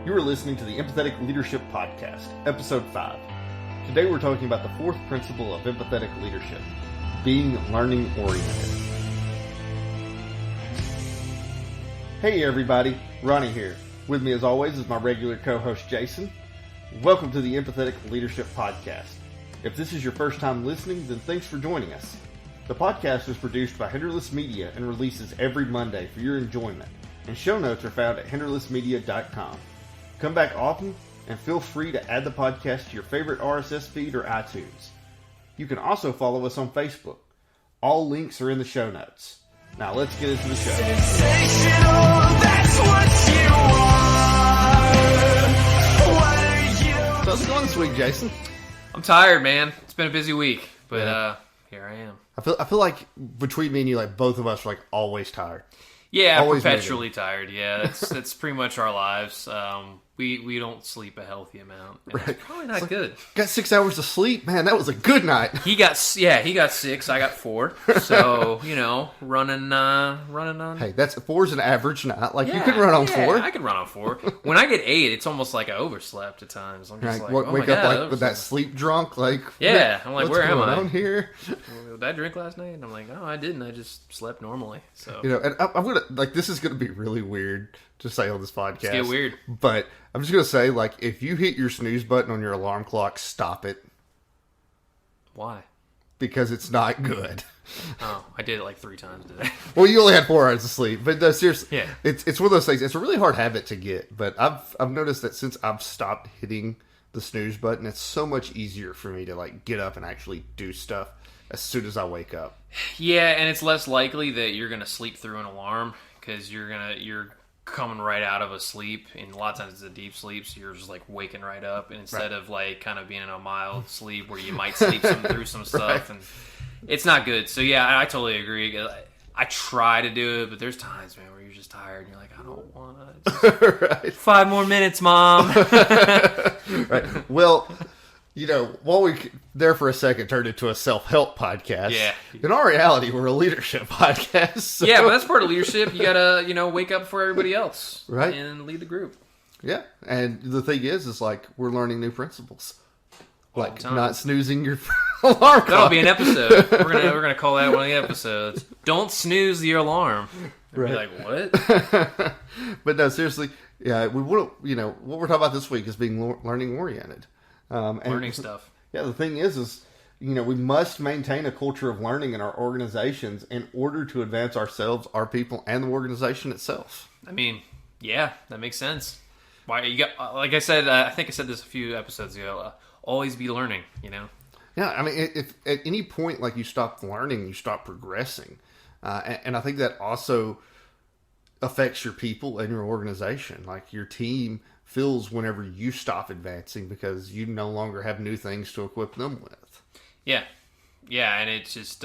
You are listening to the Empathetic Leadership Podcast, Episode 5. Today we're talking about the fourth principle of empathetic leadership, being learning-oriented. Hey everybody, Ronnie here. With me as always is my regular co-host Jason. Welcome to the Empathetic Leadership Podcast. If this is your first time listening, then thanks for joining us. The podcast is produced by Hinderless Media and releases every Monday for your enjoyment, and show notes are found at hinderlessmedia.com. Come back often, and feel free to add the podcast to your favorite RSS feed or iTunes. You can also follow us on Facebook. All links are in the show notes. Now let's get into the show. Sensational, that's what you are. What are you? So how's it going this week, Jason? I'm tired, man. It's been a busy week, but here I am. I feel like between me and you, like both of us are like always tired. Yeah, Always perpetually tired. Yeah, that's pretty much our lives. We don't sleep a healthy amount. And Right. It's probably not good. Got 6 hours of sleep, man. That was a good night. He got 6. I got 4. So running on. Hey, that's 4's an average night. Like you Yeah, can run on yeah, 4. I can run on 4. When I get 8, it's almost like I overslept at times. I'm just Like, like, oh wake my up God, like was- with that sleep drunk, like Yeah, I'm like, what's where am going I? on here? Did I drink last night? And I'm like, oh, I didn't. I just slept normally. So And I'm gonna like this is gonna be really weird to say on this podcast. get weird. But I'm just gonna say, like, if you hit your snooze button on your alarm clock, stop it Why? because it's not good. Oh, I did it like 3 times today. Well, you only had 4 hours of sleep, but no, seriously, Yeah. it's one of those things. It's a really hard habit to get, but I've noticed that since I've stopped hitting the snooze button, it's so much easier for me to like get up and actually do stuff as soon as I wake up. Yeah, and it's less likely that you're gonna sleep through an alarm because you're coming right out of a sleep, and a lot of times it's a deep sleep, so you're just like waking right up, and instead of like kind of being in a mild sleep where you might sleep through some stuff, and it's not good. So yeah, I totally agree. I try to do it, but there's times, man, where you're just tired and you're like, I don't wanna. Right. 5 more minutes, Mom. Right. Well, while we there for a second turned into a self-help podcast. Yeah. In our reality, we're a leadership podcast. So, Yeah, but that's part of leadership. You gotta, wake up before everybody else, Right. and lead the group. yeah. And the thing is like we're learning new principles, like the time. not snoozing your alarm clock. That'll be an episode. We're gonna call that one of the episodes. Don't snooze your alarm. And Right. be like, what? But no, seriously, yeah. We want what we're talking about this week is being learning oriented. And Learning stuff. Yeah, the thing is we must maintain a culture of learning in our organizations in order to advance ourselves, our people, and the organization itself. I mean, yeah, that makes sense. Why you got? Like I said, I think I said this a few episodes ago. Always be learning. Yeah, I mean, if at any point like you stop learning, you stop progressing, and I think that also affects your people and your organization. Like your team feels whenever you stop advancing because you no longer have new things to equip them with. Yeah, and it's just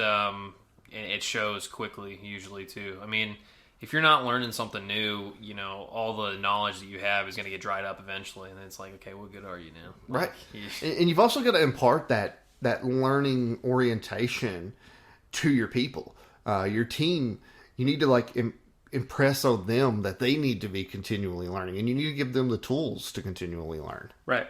it shows quickly usually too. I mean, if you're not learning something new, all the knowledge that you have is going to get dried up eventually, and then it's like, okay, what good are you now? Right. Like, And you've also got to impart that learning orientation to your people. Your team, you need to like impress on them that they need to be continually learning, and you need to give them the tools to continually learn. right.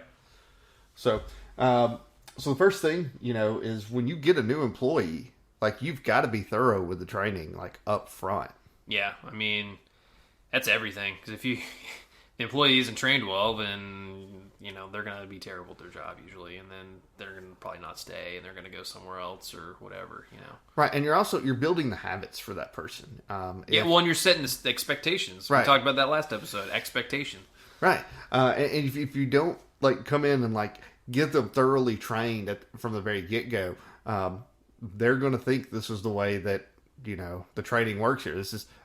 So, so the first thing, is when you get a new employee, like you've got to be thorough with the training, like up front. Yeah, I mean, that's everything. Because if the employee isn't trained well, then they're going to be terrible at their job usually, and then they're going to probably not stay, and they're going to go somewhere else or whatever. Right, and you're building the habits for that person. Yeah, well, and you're setting the expectations. Right. We talked about that last episode. Expectation. Right, and if you don't like come in and like get them thoroughly trained from the very get go, they're going to think this is the way that the training works here.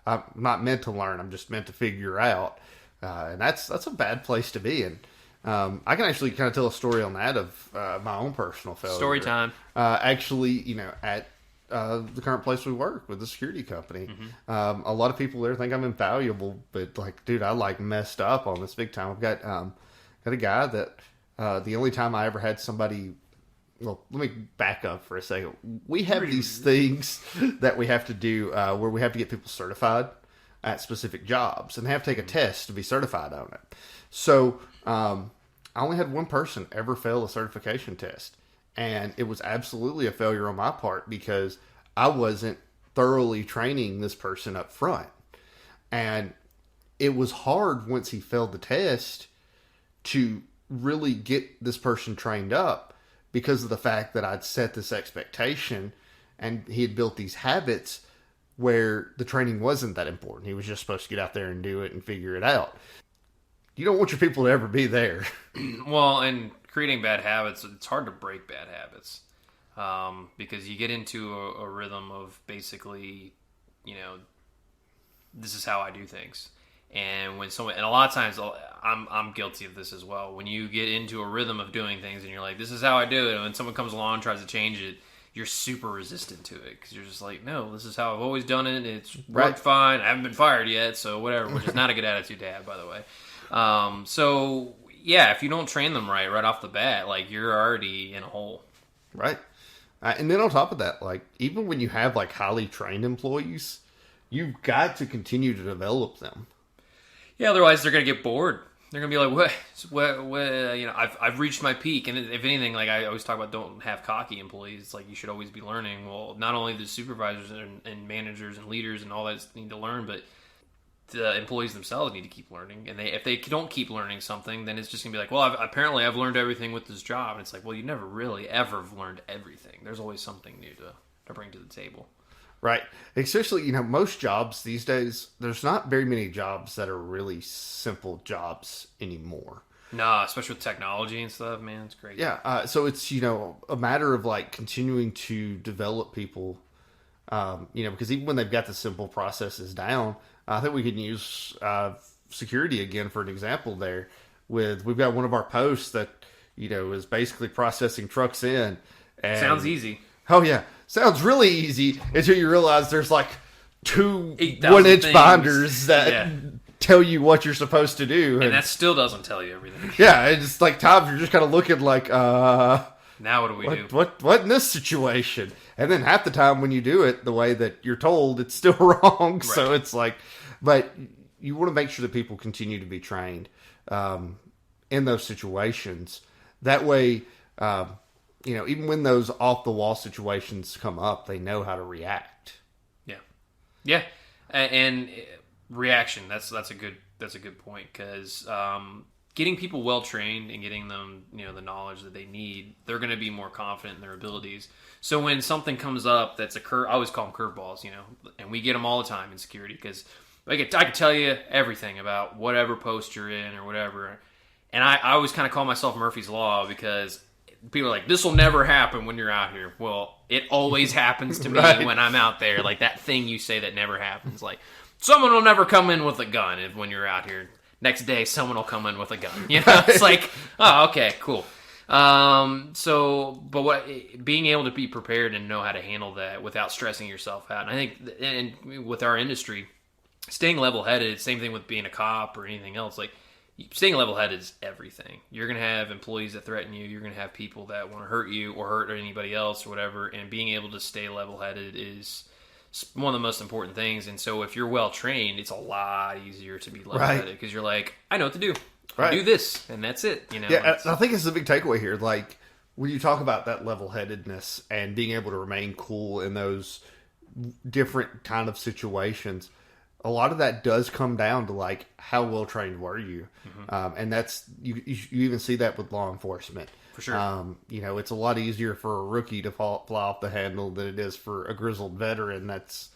I'm not meant to learn. I'm just meant to figure out, and that's a bad place to be in. I can actually kind of tell a story on that of my own personal failure. Story time. Actually, at the current place we work with the security company, a lot of people there think I'm invaluable, but like, dude, I like messed up on this big time. I've got a guy that the only time I ever had somebody. Well, let me back up for a second. We have these things that we have to do where we have to get people certified at specific jobs, and they have to take a test to be certified on it. So I only had one person ever fail a certification test, and it was absolutely a failure on my part because I wasn't thoroughly training this person up front. And it was hard once he failed the test to really get this person trained up because of the fact that I'd set this expectation and he had built these habits where the training wasn't that important. He was just supposed to get out there and do it and figure it out. You don't want your people to ever be there. Well, and creating bad habits, it's hard to break bad habits because you get into a rhythm of basically, this is how I do things. And when someone, and a lot of times I'm guilty of this as well. When you get into a rhythm of doing things and you're like, this is how I do it. And when someone comes along and tries to change it, you're super resistant to it because you're just like, no, this is how I've always done it. It's worked fine. I haven't been fired yet, so whatever, which is not a good attitude to have, by the way. So yeah, if you don't train them right off the bat, like you're already in a hole. Right. And then on top of that, like even when you have like highly trained employees, you've got to continue to develop them. Yeah, otherwise they're going to get bored. They're going to be like, what, I've reached my peak. And if anything, like I always talk about, don't have cocky employees. It's like you should always be learning. Well, not only the supervisors and managers and leaders and all that need to learn, but the employees themselves need to keep learning. And if they don't keep learning something, then it's just going to be like, well, apparently I've learned everything with this job. And it's like, well, you never really ever have learned everything. There's always something new to bring to the table. Right. Especially, most jobs these days, there's not very many jobs that are really simple jobs anymore. Nah, especially with technology and stuff, man. It's crazy. Yeah. So it's, a matter of like continuing to develop people, because even when they've got the simple processes down, I think we can use security again for an example there. We've got one of our posts that, is basically processing trucks in. And, sounds easy. Oh, yeah. Sounds really easy until you realize there's like 2 1-inch things. Binders that tell you what you're supposed to do. And that still doesn't tell you everything. Yeah, it's like times you're just kind of looking like, now what do we do? What in this situation? And then half the time when you do it the way that you're told, it's still wrong. Right. So it's like, but you want to make sure that people continue to be trained in those situations. That way, even when those off-the-wall situations come up, they know how to react. Yeah, and reaction. That's a good point because getting people well trained and getting them the knowledge that they need, they're going to be more confident in their abilities. So when something comes up that's I always call them curveballs, and we get them all the time in security because I could tell you everything about whatever post you're in or whatever, and I always kind of call myself Murphy's Law because people are like, this will never happen when you're out here. Well, it always happens to me when I'm out there. Like that thing you say that never happens. Like someone will never come in with a gun when you're out here. Next day, someone will come in with a gun. It's like, oh, okay, cool. Being able to be prepared and know how to handle that without stressing yourself out. And I think, and with our industry, staying level-headed, same thing with being a cop or anything else, like, staying level-headed is everything. You're going to have employees that threaten you. You're going to have people that want to hurt you or hurt anybody else or whatever. And being able to stay level-headed is one of the most important things. And so if you're well-trained, it's a lot easier to be level-headed because you're like, I know what to do. I do this, and that's it. Yeah, I think it's a big takeaway here. Like, when you talk about that level-headedness and being able to remain cool in those different kind of situations, a lot of that does come down to like how well trained were you, and that's you even see that with law enforcement for sure. It's a lot easier for a rookie to fly off the handle than it is for a grizzled veteran that's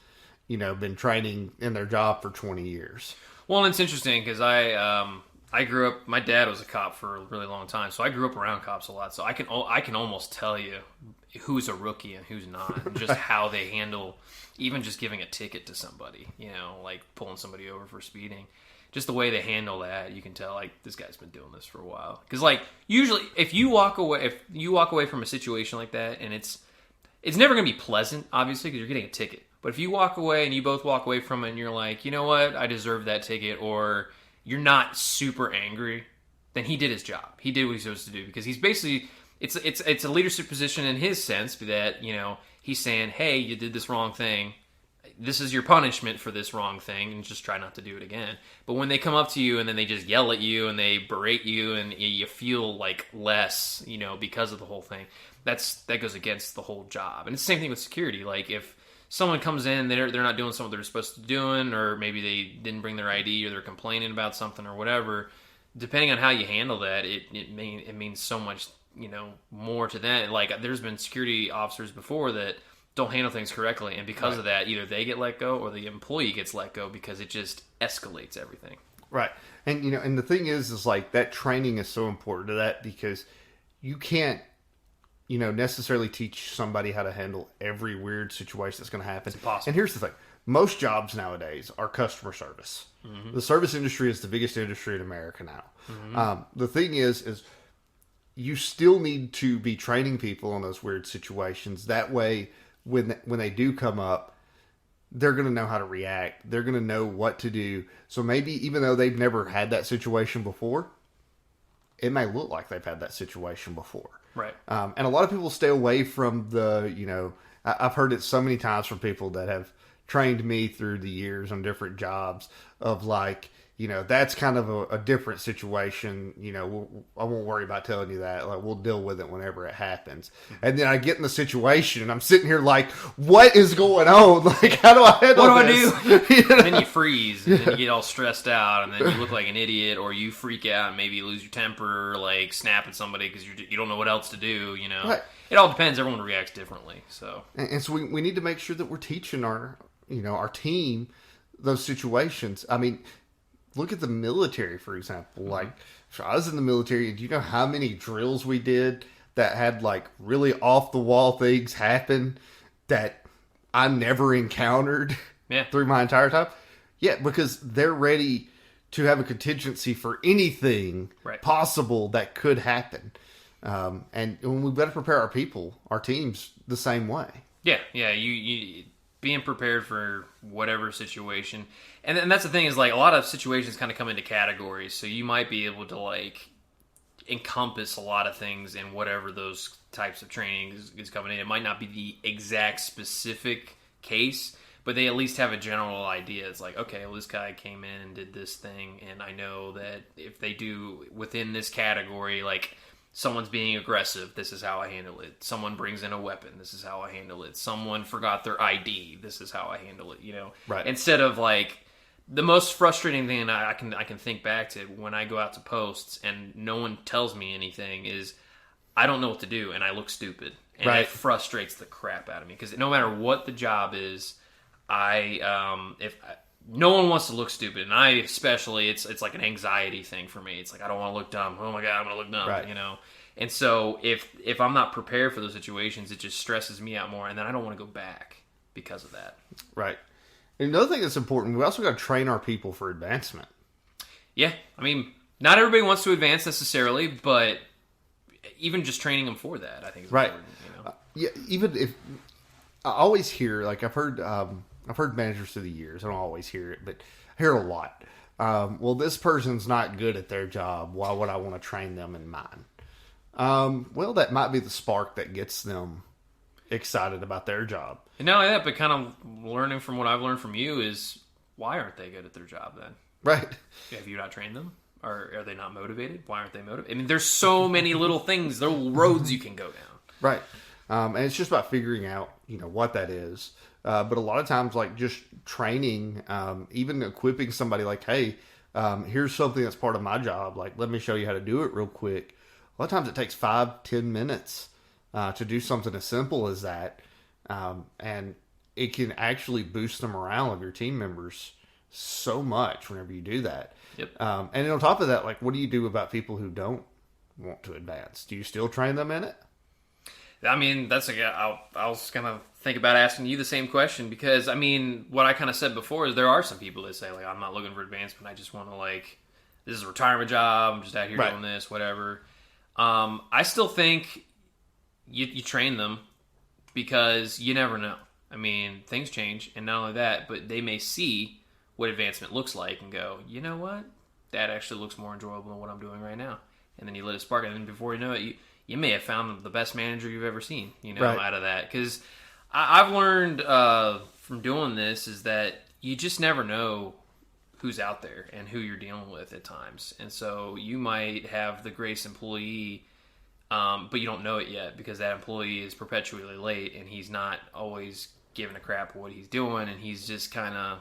been training in their job for 20 years. Well, and it's interesting because I grew up. My dad was a cop for a really long time, so I grew up around cops a lot. So I can almost tell you who's a rookie and who's not, and just how they handle. Even just giving a ticket to somebody, like pulling somebody over for speeding, just the way they handle that, you can tell like this guy's been doing this for a while. Because like usually, if you walk away from a situation like that, and it's never gonna be pleasant, obviously, because you're getting a ticket. But if you walk away and you both walk away from it, and you're like, you know what, I deserve that ticket, or you're not super angry, then he did his job. He did what he's supposed to do because he's basically it's a leadership position in his sense that he's saying, hey, you did this wrong thing. this is your punishment for this wrong thing, and just try not to do it again. But when they come up to you and then they just yell at you and they berate you and you feel like less, because of the whole thing, that goes against the whole job. And it's the same thing with security. Like if someone comes in, they're not doing something they're supposed to be doing, or maybe they didn't bring their ID, or they're complaining about something or whatever, depending on how you handle that, it means so much, more to them. Like there's been security officers before that don't handle things correctly, and because of that, either they get let go or the employee gets let go, because it just escalates everything. Right. And and the thing is like that training is so important to that, because you can't necessarily teach somebody how to handle every weird situation that's going to happen. It's impossible. And here's the thing. Most jobs nowadays are customer service. Mm-hmm. The service industry is the biggest industry in America now. Mm-hmm. The thing is you still need to be training people on those weird situations. That way, when they do come up, they're going to know how to react. They're going to know what to do. So maybe even though they've never had that situation before, it may look like they've had that situation before. Right. And a lot of people stay away from I've heard it so many times from people that have trained me through the years on different jobs of like, that's kind of a different situation. I won't worry about telling you that. Like, we'll deal with it whenever it happens. And then I get in the situation and I'm sitting here like, what is going on? Like, how do I handle this? What do I do? And then you freeze, and then you get all stressed out, and then you look like an idiot, or you freak out and maybe you lose your temper, or like snap at somebody because you don't know what else to do. Right. It all depends. Everyone reacts differently. So so we need to make sure that we're teaching our team those situations. I mean, look at the military, for example. Like, I was in the military, and do you know how many drills we did that had, like, really off-the-wall things happen that I never encountered through my entire time? Yeah, because they're ready to have a contingency for anything possible that could happen. And we've got to prepare our people, our teams, the same way. Yeah, you being prepared for whatever situation. And that's the thing, is like a lot of situations kind of come into categories, so you might be able to like encompass a lot of things in whatever those types of training is coming in. It might not be the exact specific case, but they at least have a general idea. It's like, okay, well, this guy came in and did this thing, and I know that if they do within this category, like someone's being aggressive, this is how I handle it. Someone brings in a weapon, this is how I handle it. Someone forgot their ID, this is how I handle it, Right. Instead of like, the most frustrating thing I can think back to when I go out to posts and no one tells me anything is I don't know what to do and I look stupid. And it frustrates the crap out of me, because no matter what the job is, no one wants to look stupid, and I especially, it's like an anxiety thing for me. It's like, I don't want to look dumb. Oh my God, I'm going to look dumb, Right. And so if I'm not prepared for those situations, it just stresses me out more, and then I don't want to go back because of that. Right. And another thing that's important, we also got to train our people for advancement. Yeah, I mean, not everybody wants to advance necessarily, but even just training them for that, I think is important. Yeah, even if I always hear, like I've heard managers through the years. I don't always hear it, but I hear it a lot. Well, this person's not good at their job. Why would I want to train them in mine? Well, that might be the spark that gets them excited about their job. And not only that, but kind of learning from what I've learned from you is, why aren't they good at their job then? Right. Have you not trained them? Or are they not motivated? Why aren't they motivated? I mean, there's so many little things, little roads you can go down. Right. And it's just about figuring out, what that is. But a lot of times, like just training, even equipping somebody like, hey, here's something that's part of my job. Like, let me show you how to do it real quick. A lot of times it takes 5-10 minutes to do something as simple as that. And it can actually boost the morale of your team members so much whenever you do that. Yep. And on top of that, like, what do you do about people who don't want to advance? Do you still train them in it? I mean, I was going to think about asking you the same question, because, I mean, what I kind of said before is there are some people that say, like, I'm not looking for advancement. I just want to, like, this is a retirement job. I'm just out here doing this, whatever. I still think you train them, because you never know. I mean, things change, and not only that, but they may see what advancement looks like and go, you know what? That actually looks more enjoyable than what I'm doing right now. And then you let it spark, and then before you know it, you may have found the best manager you've ever seen, out of that. Because I've learned from doing this is that you just never know who's out there and who you're dealing with at times. And so you might have the greatest employee, but you don't know it yet because that employee is perpetually late and he's not always giving a crap what he's doing, and he's just kind of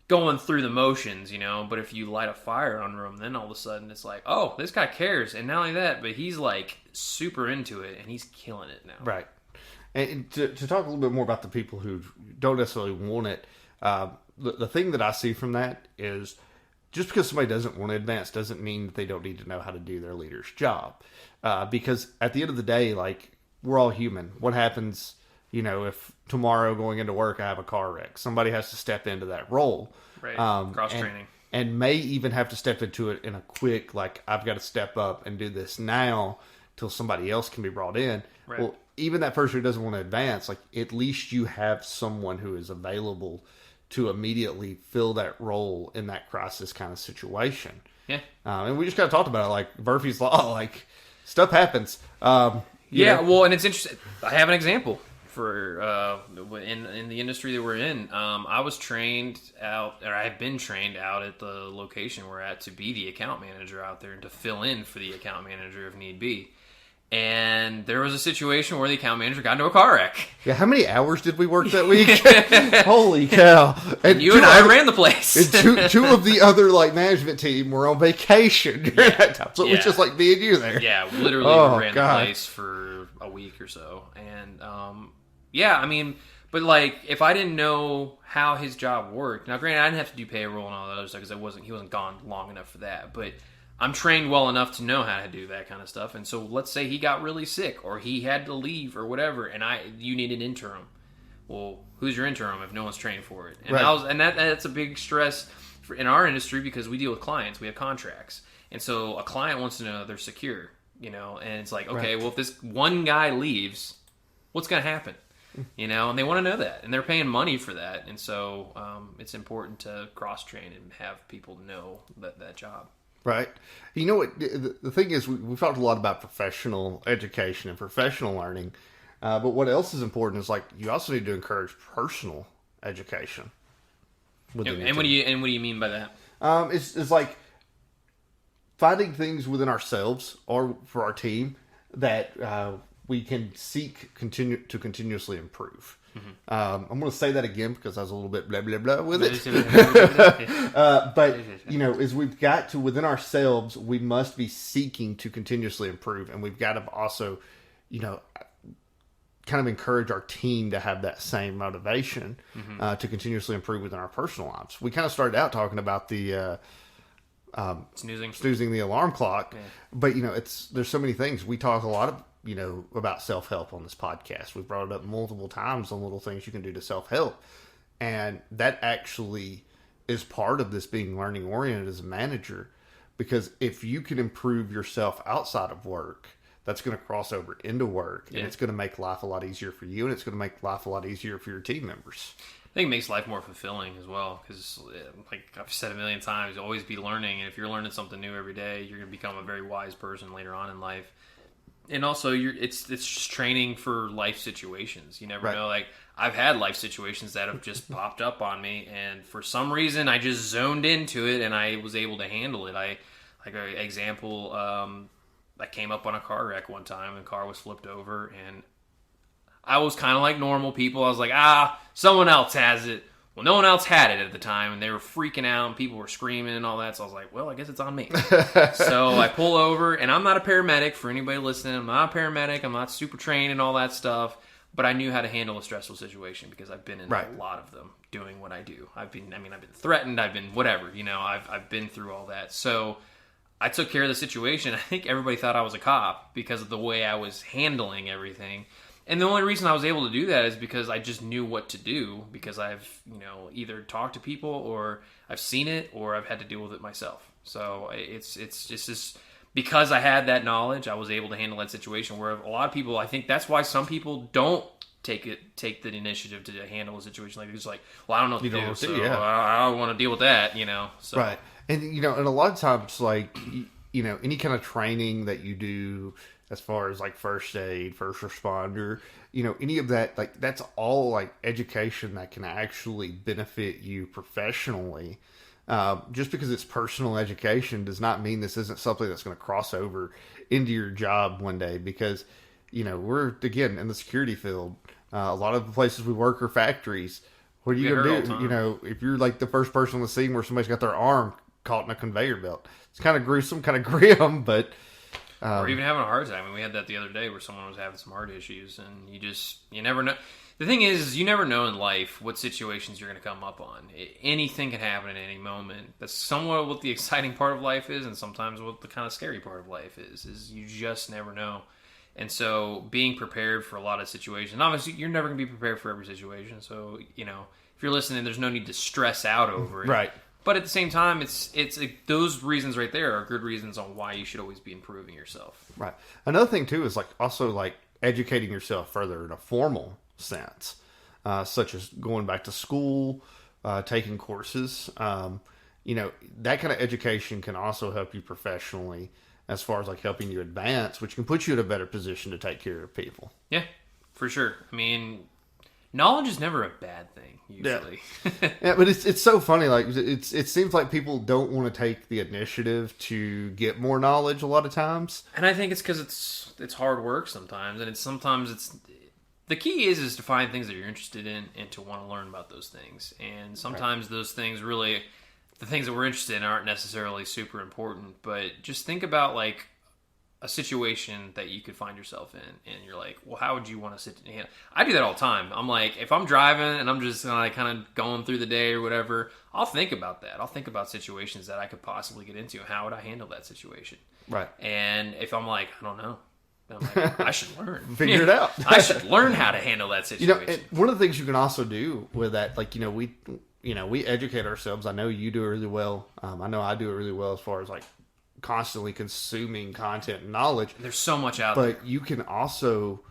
going through the motions, But if you light a fire under him, then all of a sudden it's like, oh, this guy cares. And not only that, but he's like super into it and he's killing it now. Right. And to talk a little bit more about the people who don't necessarily want it, the thing that I see from that is just because somebody doesn't want to advance doesn't mean that they don't need to know how to do their leader's job. Because at the end of the day, like, we're all human. What happens, if tomorrow going into work I have a car wreck? Somebody has to step into that role. Right. Cross-training. And may even have to step into it in a quick, like, I've got to step up and do this now till somebody else can be brought in. Right. Well, even that person who doesn't want to advance, like, at least you have someone who is available to immediately fill that role in that crisis kind of situation. Yeah. And we just kind of talked about it, like Murphy's Law, like, stuff happens. Well, and it's interesting. I have an example for in the industry that we're in. I was trained out, or I have been trained out at the location we're at to be the account manager out there and to fill in for the account manager if need be. And there was a situation where the account manager got into a car wreck. Yeah, how many hours did we work that week? Holy cow. And you and I ran the place. And two of the other, like, management team were on vacation during that time. So it was just like me and you there. Yeah, literally we ran the place for a week or so. And, but, like, if I didn't know how his job worked, now, granted, I didn't have to do payroll and all that other stuff because he wasn't gone long enough for that, but I'm trained well enough to know how to do that kind of stuff. And so let's say he got really sick or he had to leave or whatever, and you need an interim. Well, who's your interim if no one's trained for it? And, right. That's a big stress in our industry because we deal with clients. We have contracts. And so a client wants to know they're secure, and it's like, okay, well, if this one guy leaves, what's going to happen? And they want to know that. And they're paying money for that. And so it's important to cross-train and have people know that job. Right. You know what? The thing is, we've talked a lot about professional education and professional learning, but what else is important is, like, you also need to encourage personal education. And what do you mean by that? It's like finding things within ourselves or for our team that we can seek to continuously improve. Mm-hmm. I'm going to say that again because I was a little bit blah, blah, blah with it. But, as we've got to, within ourselves, we must be seeking to continuously improve. And we've got to also, kind of encourage our team to have that same motivation to continuously improve within our personal lives. We kind of started out talking about the snoozing the alarm clock. Yeah. But, there's so many things. We talk a lot of, about self-help on this podcast. We've brought it up multiple times on little things you can do to self-help. And that actually is part of this being learning oriented as a manager, because if you can improve yourself outside of work, that's going to cross over into work, and it's going to make life a lot easier for you, and it's going to make life a lot easier for your team members. I think it makes life more fulfilling as well, because, like I've said a million times, always be learning, and if you're learning something new every day, you're going to become a very wise person later on in life. And also, it's just training for life situations. You never know. Like, I've had life situations that have just popped up on me, and for some reason, I just zoned into it, and I was able to handle it. I came up on a car wreck one time, and the car was flipped over, and I was kind of like normal people. I was like, someone else has it. Well, no one else had it at the time, and they were freaking out, and people were screaming and all that, so I was like, well, I guess it's on me. So I pull over, and I'm not a paramedic. For anybody listening, I'm not a paramedic. I'm not super trained and all that stuff, but I knew how to handle a stressful situation because I've been in a lot of them doing what I do. I've been threatened. I've been whatever, I've been through all that. So I took care of the situation. I think everybody thought I was a cop because of the way I was handling everything. And the only reason I was able to do that is because I just knew what to do, because I've, either talked to people or I've seen it or I've had to deal with it myself. So it's just because I had that knowledge, I was able to handle that situation, where a lot of people, I think that's why some people don't take the initiative to handle a situation like this. Like, well, I don't know what to do, so I don't want to deal with that, So. Right. And, and a lot of times, like, any kind of training that you do, as far as like first aid, first responder, any of that, like that's all like education that can actually benefit you professionally. Just because it's personal education does not mean this isn't something that's going to cross over into your job one day, because, we're, again, in the security field. A lot of the places we work are factories. What are you going to do? If you're like the first person on the scene where somebody's got their arm caught in a conveyor belt, it's kind of gruesome, kind of grim, but... or even having a heart attack. I mean, we had that the other day where someone was having some heart issues, and you never know. The thing is, you never know in life what situations you're going to come up on. Anything can happen at any moment. That's somewhat what the exciting part of life is, and sometimes what the kind of scary part of life is you just never know. And so being prepared for a lot of situations, obviously you're never going to be prepared for every situation. So, if you're listening, there's no need to stress out over it. Right. But at the same time, it's those reasons right there are good reasons on why you should always be improving yourself. Right. Another thing too is also educating yourself further in a formal sense, such as going back to school, taking courses. That kind of education can also help you professionally, as far as like helping you advance, which can put you in a better position to take care of people. Yeah, for sure. I mean, knowledge is never a bad thing, usually. Yeah, but it's so funny. Like it seems like people don't want to take the initiative to get more knowledge a lot of times. And I think it's because it's hard work sometimes, and sometimes the key is to find things that you're interested in and to want to learn about those things. And sometimes those things really, the things that we're interested in aren't necessarily super important, but just think about like a situation that you could find yourself in, and you're like, well, how would you want to sit? I do that all the time. I'm like, if I'm driving and I'm just kind of going through the day or whatever, I'll think about that. I'll think about situations that I could possibly get into. How would I handle that situation? Right. And if I'm like, I don't know, I'm like, I should learn. Figure it out. I should learn how to handle that situation. One of the things you can also do with that, like, we educate ourselves. I know you do it really well. I know I do it really well as far as like constantly consuming content and knowledge. There's so much out there. But you can also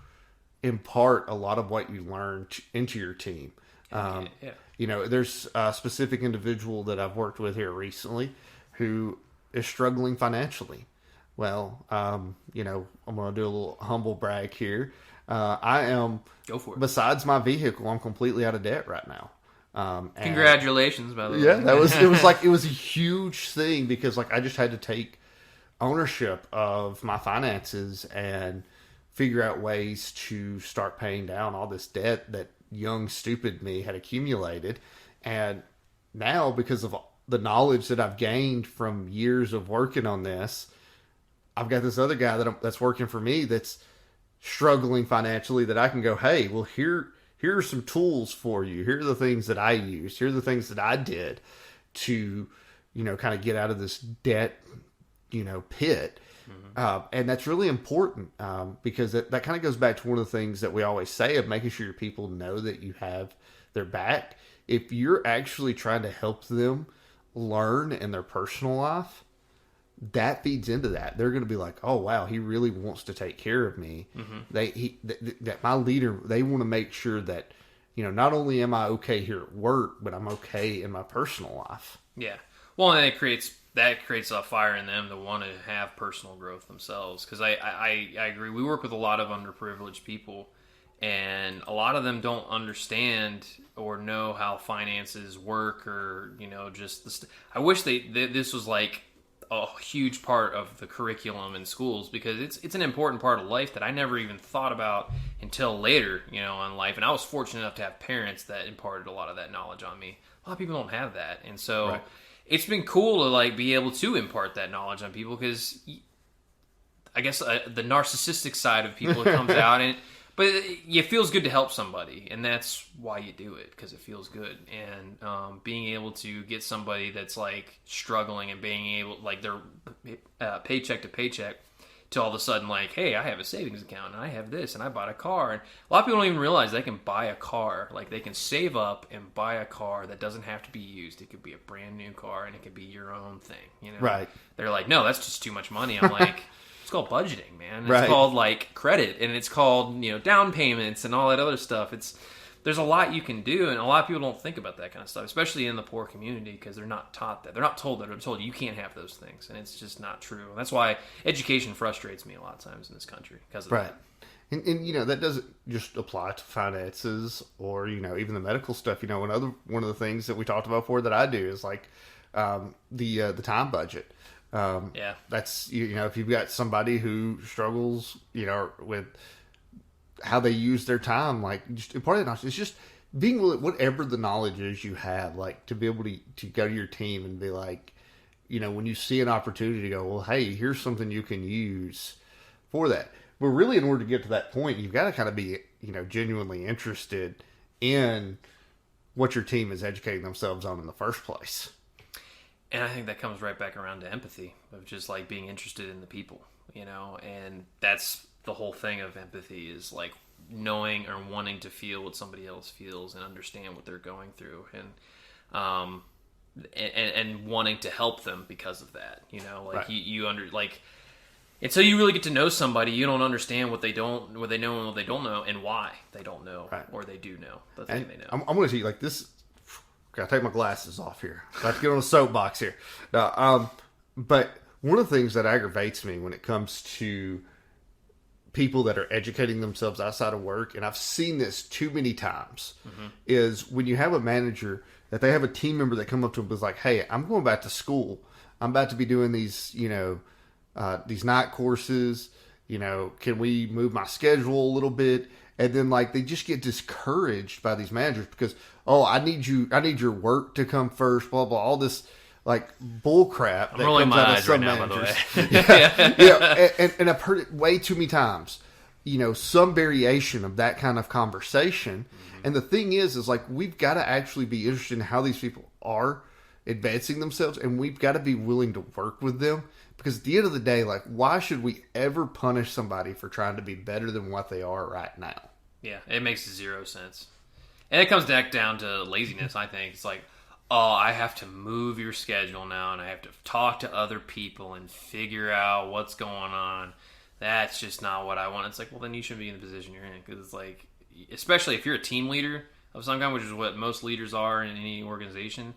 impart a lot of what you learn into your team. There's a specific individual that I've worked with here recently who is struggling financially. Well, I'm going to do a little humble brag here. I am, go for it. Besides my vehicle, I'm completely out of debt right now. Congratulations, by the way. Yeah, it was a huge thing, because like I just had to take ownership of my finances and figure out ways to start paying down all this debt that young, stupid me had accumulated. And now, because of the knowledge that I've gained from years of working on this, I've got this other guy that's working for me that's struggling financially, that I can go, hey, well, here are some tools for you. Here are the things that I used. Here are the things that I did to, kind of get out of this debt, pit. Mm-hmm. And that's really important, because that kind of goes back to one of the things that we always say of making sure your people know that you have their back. If you're actually trying to help them learn in their personal life, that feeds into that. They're going to be like, oh, wow, he really wants to take care of me. Mm-hmm. That my leader, they want to make sure that, not only am I okay here at work, but I'm okay in my personal life. Yeah. Well, and that creates a fire in them to want to have personal growth themselves. Because I agree. We work with a lot of underprivileged people, and a lot of them don't understand or know how finances work, or, just I wish this was like a huge part of the curriculum in schools, because it's an important part of life that I never even thought about until later, in life. And I was fortunate enough to have parents that imparted a lot of that knowledge on me. A lot of people don't have that. And so it's been cool to like be able to impart that knowledge on people, because I guess the narcissistic side of people comes out, but it feels good to help somebody, and that's why you do it, because it feels good. And being able to get somebody that's like struggling and being able, like, they're paycheck to paycheck, to all of a sudden like, hey, I have a savings account and I have this and I bought a car. And a lot of people don't even realize they can buy a car. Like, they can save up and buy a car that doesn't have to be used. It could be a brand new car, and it could be your own thing. Right. They're like, no, that's just too much money. I'm like, it's called budgeting, man. It's called like credit, and it's called, down payments and all that other stuff. there's a lot you can do, and a lot of people don't think about that kind of stuff, especially in the poor community, because they're not taught that. They're not told that. They're told you can't have those things, and it's just not true. And that's why education frustrates me a lot of times in this country because of that. And that doesn't just apply to finances or, even the medical stuff. One of the things that we talked about before that I do is like the time budget. That's, if you've got somebody who struggles, with how they use their time, like just part of the knowledge, it's just being willing, whatever the knowledge is you have, like to be able to go to your team and be like, when you see an opportunity to go, well, hey, here's something you can use for that. But really, in order to get to that point, you've got to kind of be, genuinely interested in what your team is educating themselves on in the first place. And I think that comes right back around to empathy, of just like being interested in the people, and that's the whole thing of empathy, is like knowing or wanting to feel what somebody else feels and understand what they're going through, and wanting to help them because of that, right. Until you really get to know somebody, you don't understand what they know and what they don't know, and why they don't know, right. Or they do know the thing they know. I'm going to tell you, like this. Gotta take my glasses off here. Got to get on a soapbox here. But one of the things that aggravates me when it comes to people that are educating themselves outside of work, and I've seen this too many times, is when you have a manager that they have a team member that come up to them and is like, "Hey, I'm going back to school. I'm about to be doing these, these night courses. Can we move my schedule a little bit?" And then like they just get discouraged by these managers because, oh, I need your work to come first, blah blah, all this like bull crap that comes out of some managers. And I've heard it way too many times. Some variation of that kind of conversation. Mm-hmm. And the thing is like we've got to actually be interested in how these people are advancing themselves, and we've got to be willing to work with them. Because at the end of the day, like, why should we ever punish somebody for trying to be better than what they are right now? Yeah, it makes zero sense. And it comes back down to laziness, I think. It's like, oh, I have to move your schedule now, and I have to talk to other people and figure out what's going on. That's just not what I want. It's like, well, then you shouldn't be in the position you're in. Because it's like, especially if you're a team leader of some kind, which is what most leaders are in any organization,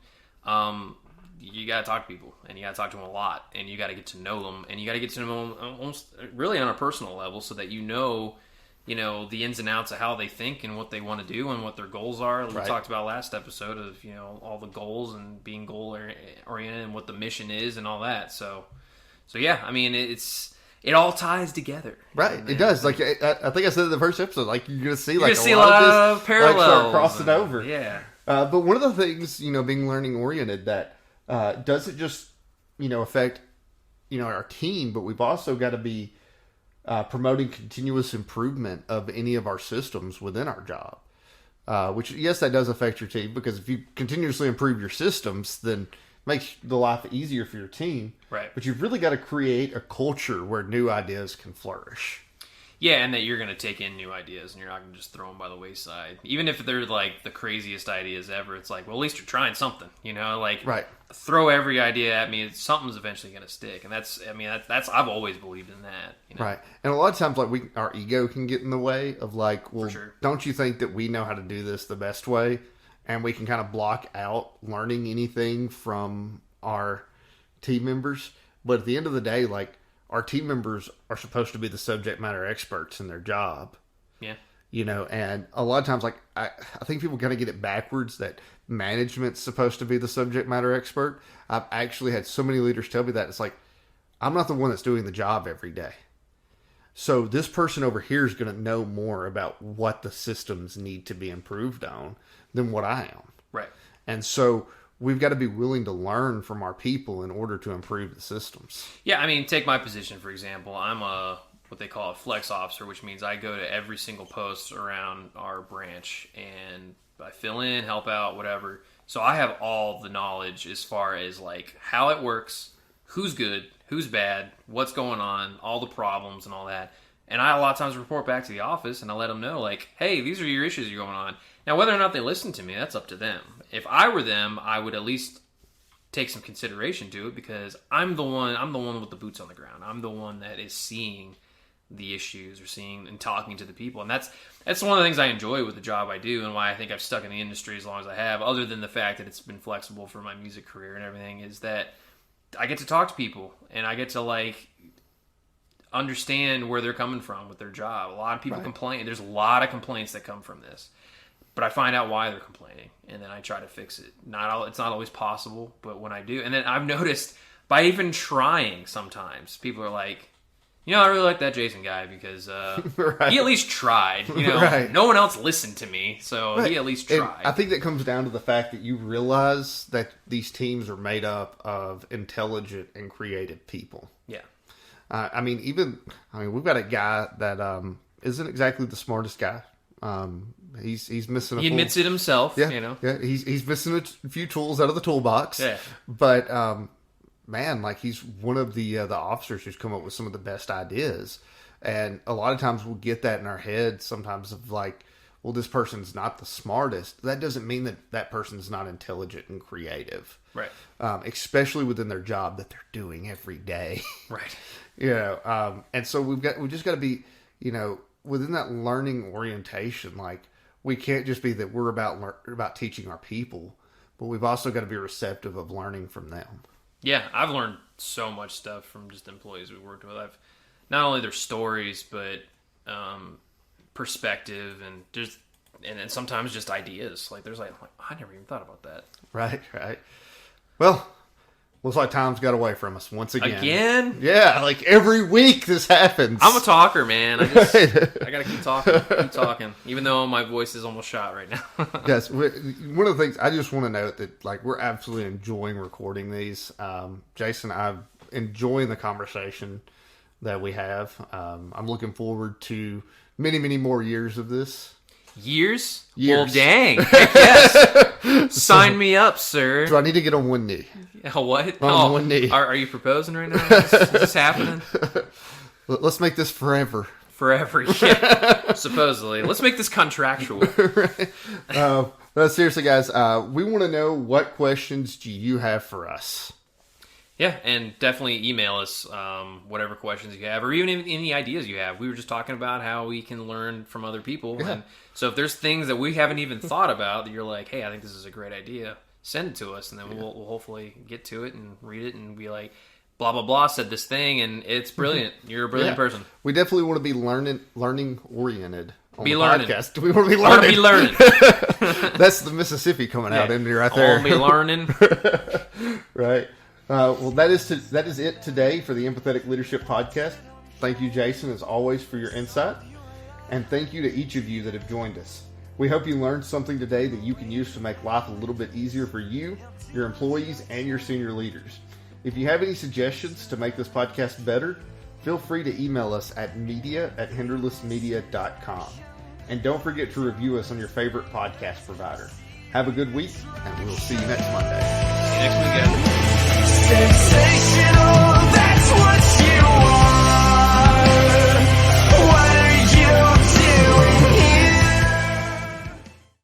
you got to talk to people, and you got to talk to them a lot, and you got to get to know them, and you got to get to know them almost really on a personal level so that the ins and outs of how they think and what they want to do and what their goals are. We talked about last episode of, all the goals and being goal oriented and what the mission is and all that. So yeah, I mean, it all ties together. Right. It does. Like, I think I said in the first episode, like, you're going to see, like, a lot of this parallels. Like, start crossing over. Yeah. But one of the things, being learning oriented that doesn't just, affect, our team, but we've also got to be promoting continuous improvement of any of our systems within our job. Which, yes, that does affect your team, because if you continuously improve your systems, then it makes the life easier for your team. Right. But you've really got to create a culture where new ideas can flourish. Yeah, and that you're going to take in new ideas, and you're not going to just throw them by the wayside. Even if they're, like, the craziest ideas ever, it's like, well, at least you're trying something, Like, right. Throw every idea at me, something's eventually going to stick. And that's I've always believed in that. Right. And a lot of times, like, our ego can get in the way of, like, well, sure. Don't you think that we know how to do this the best way? And we can kind of block out learning anything from our team members. But at the end of the day, like, our team members are supposed to be the subject matter experts in their job. Yeah. And a lot of times, like, I think people kind of get it backwards that management's supposed to be the subject matter expert. I've actually had so many leaders tell me that. It's like, I'm not the one that's doing the job every day. So this person over here is going to know more about what the systems need to be improved on than what I am. Right. And so we've got to be willing to learn from our people in order to improve the systems. Yeah, I mean, take my position, for example. I'm what they call a flex officer, which means I go to every single post around our branch, and I fill in, help out, whatever. So I have all the knowledge as far as, like, how it works, who's good, who's bad, what's going on, all the problems and all that. And I a lot of times report back to the office, and I let them know, like, hey, these are your issues going on. Now, whether or not they listen to me, that's up to them. If I were them, I would at least take some consideration to it, because I'm the one with the boots on the ground. I'm the one that is seeing the issues or seeing and talking to the people. And that's one of the things I enjoy with the job I do, and why I think I've stuck in the industry as long as I have, other than the fact that it's been flexible for my music career and everything, is that I get to talk to people and I get to like understand where they're coming from with their job. A lot of people complain. There's a lot of complaints that come from this, but I find out why they're complaining, and then I try to fix it. It's not always possible, but when I do, and then I've noticed by even trying, sometimes people are like, I really like that Jason guy because he at least tried. No one else listened to me, so he at least tried. And I think that comes down to the fact that you realize that these teams are made up of intelligent and creative people. Yeah. We've got a guy that isn't exactly the smartest guy. He's missing. He admits it himself. Yeah, yeah. He's missing a few tools out of the toolbox. Yeah. But he's one of the officers who's come up with some of the best ideas, and a lot of times we'll get that in our head. Sometimes of like, well, this person's not the smartest. That doesn't mean that person's not intelligent and creative. Right. Especially within their job that they're doing every day. Right. And so we just got to be, within that learning orientation. Like, we can't just be that we're about teaching our people, but we've also got to be receptive of learning from them. Yeah, I've learned so much stuff from just employees we worked with. I've not only their stories, but perspective and sometimes just ideas. Like there's like, I never even thought about that. Right. Well, looks like time's got away from us once again. Again? Yeah, like every week this happens. I'm a talker, man. I gotta keep talking, even though my voice is almost shot right now. Yes, one of the things I just want to note that like we're absolutely enjoying recording these. Jason, I'm enjoying the conversation that we have. I'm looking forward to many, many more years of this. Years? Well, dang. Heck yes. Sign me up, sir. Do I need to get on one knee? What? On one knee. Are you proposing right now? Is this happening? Let's make this forever. Forever, yeah. Supposedly. Let's make this contractual. No, seriously, guys, we want to know, what questions do you have for us? Yeah, and definitely email us whatever questions you have, or even any ideas you have. We were just talking about how we can learn from other people. Yeah. And so if there's things that we haven't even thought about that you're like, hey, I think this is a great idea, send it to us, and then we'll hopefully get to it and read it and be like, blah, blah, blah said this thing, and it's brilliant. You're a brilliant person. We definitely want to be learning-oriented on the podcast. We want to be learning. That's the Mississippi coming out in me right there. I want to be learning. Right. Well, that is it today for the Empathetic Leadership Podcast. Thank you, Jason, as always, for your insight. And thank you to each of you that have joined us. We hope you learned something today that you can use to make life a little bit easier for you, your employees, and your senior leaders. If you have any suggestions to make this podcast better, feel free to email us at media@hinderlessmedia.com. And don't forget to review us on your favorite podcast provider. Have a good week, and we will see you next Monday. See you next week, guys. Sensation.